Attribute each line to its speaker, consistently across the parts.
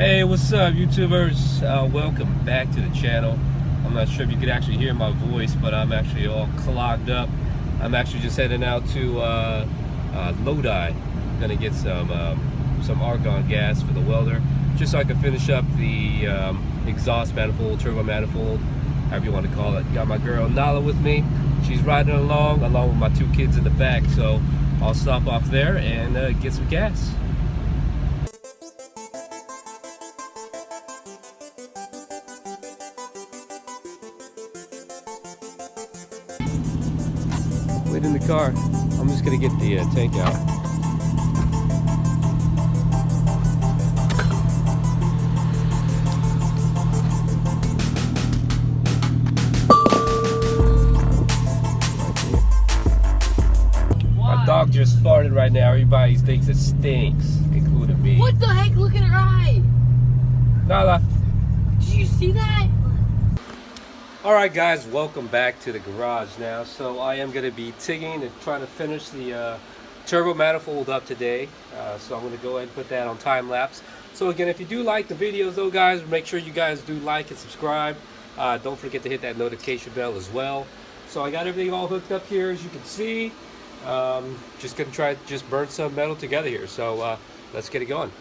Speaker 1: Hey, what's up, YouTubers? Welcome back to the channel. I'm not sure if you could actually hear my voice, but I'm actually all clogged up. I'm actually just heading out to Lodi. Gonna get some argon gas for the welder, just so I can finish up the exhaust manifold, turbo manifold, however you want to call it. Got my girl Nala with me. She's riding along with my two kids in the back. So I'll stop off there and get some gas. Wait in the car. I'm just gonna get the tank out. My dog just farted right now. Everybody thinks it stinks, including me.
Speaker 2: What the heck? Look at her eye.
Speaker 1: Nala.
Speaker 2: Did you see that?
Speaker 1: Alright guys, welcome back to the garage now. So I am going to be tigging and trying to finish the turbo manifold up today. So I'm going to go ahead and put that on time lapse. So again, if you do like the videos though guys, make sure you guys do like and subscribe. Don't forget to hit that notification bell as well. So I got everything all hooked up here, as you can see. Just going to try to just burn some metal together here. So let's get it going.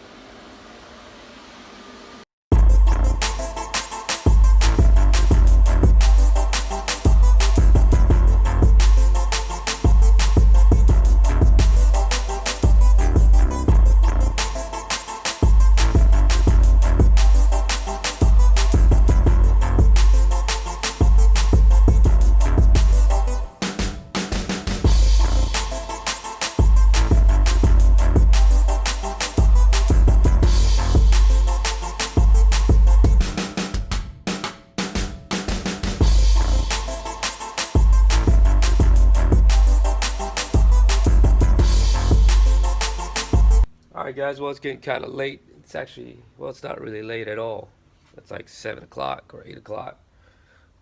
Speaker 1: Alright guys, well, it's getting kind of late. It's actually, well, it's not really late at all. It's like 7 o'clock or 8 o'clock.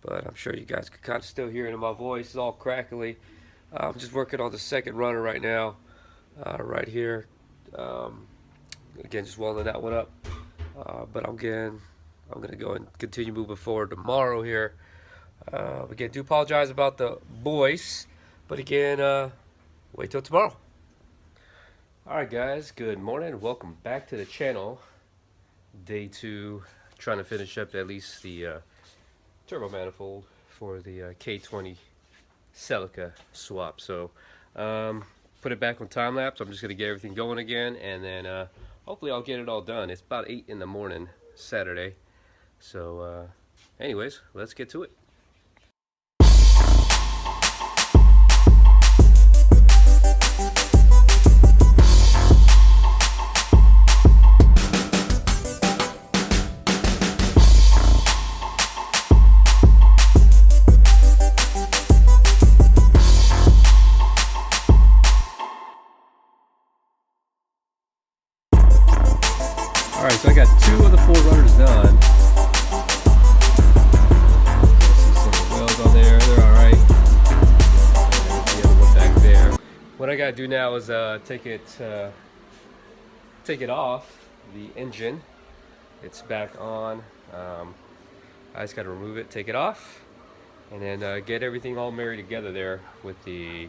Speaker 1: But I'm sure you guys can kind of still hear it in my voice. It's all crackly. I'm just working on the second runner right now. Right here. Again, just welding that one up. But I'm going to go and continue moving forward tomorrow here. Again, do apologize about the voice. But again, wait till tomorrow. Alright guys, good morning. Welcome back to the channel. Day 2, trying to finish up at least the turbo manifold for the k20 Celica swap. So put it back on time lapse. I'm just going to get everything going again, and then hopefully I'll get it all done. It's about 8 in the morning Saturday. So anyways, let's get to it. Alright, so I got 2 of the 4 runners done. I see some welds on there, they're alright. The other one back there. What I gotta do now is take it off the engine. It's back on. I just gotta remove it, take it off, and then get everything all married together there with the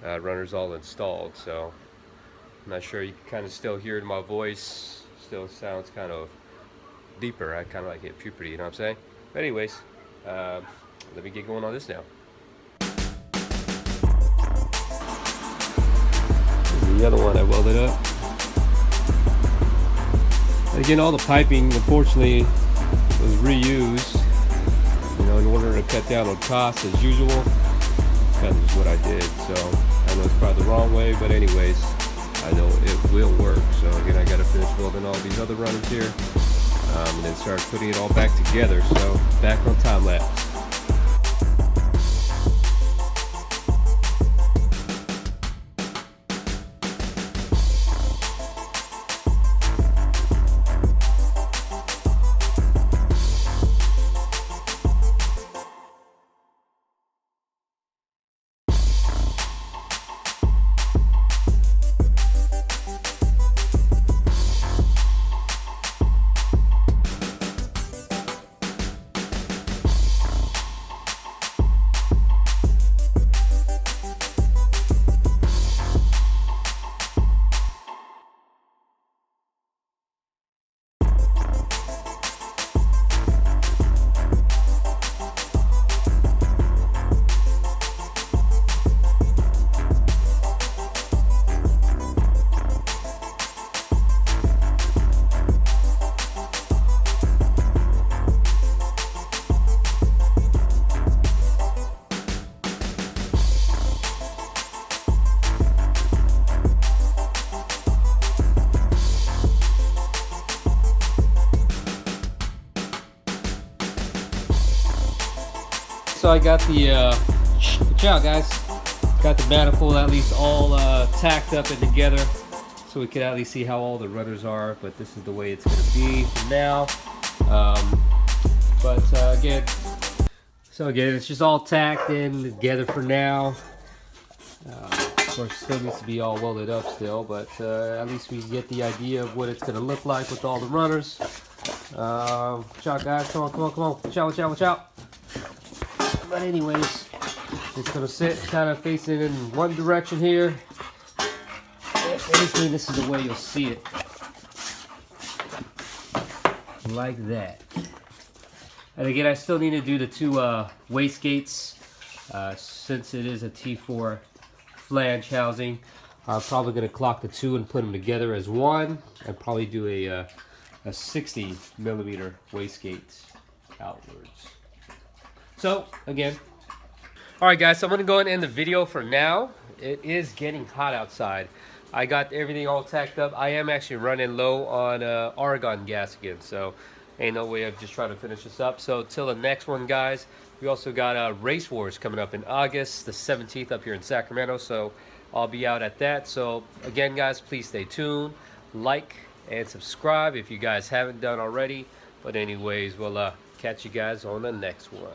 Speaker 1: runners all installed. So I'm not sure, you can kind of still hear it in my voice. Still sounds kind of deeper. I kind of like hit puberty, you know what I'm saying? But anyways, let me get going on this now. The other one I welded up. And again, all the piping unfortunately was reused, you know, in order to cut down on costs as usual. That's kind of just what I did. So I know it's probably the wrong way, but anyways, I know it will work. So again, I got to finish welding all these other runners here, and then start putting it all back together. So back on time lapse. so I got the watch out, guys. Got the manifold at least all tacked up and together, so we can at least see how all the runners are. But this is the way it's going to be for now. Again, it's just all tacked in together for now. Of course, still needs to be all welded up still, but at least we get the idea of what it's going to look like with all the runners. Watch out, guys. Come on. Watch out. But anyways, it's going to sit kind of facing in one direction here. Basically, this is the way you'll see it. Like that. And again, I still need to do the two wastegates since it is a T4 flange housing. I'm probably going to clock the two and put them together as one, and probably do a 60 millimeter wastegate outwards. So again, all right, guys. So I'm going to go ahead and end the video for now. It is getting hot outside. I got everything all tacked up. I am actually running low on argon gas again, so ain't no way of just trying to finish this up. So till the next one, guys. We also got Race Wars coming up in August the 17th up here in Sacramento, so I'll be out at that. So again, guys, please stay tuned, like and subscribe if you guys haven't done already. But anyways, we'll catch you guys on the next one.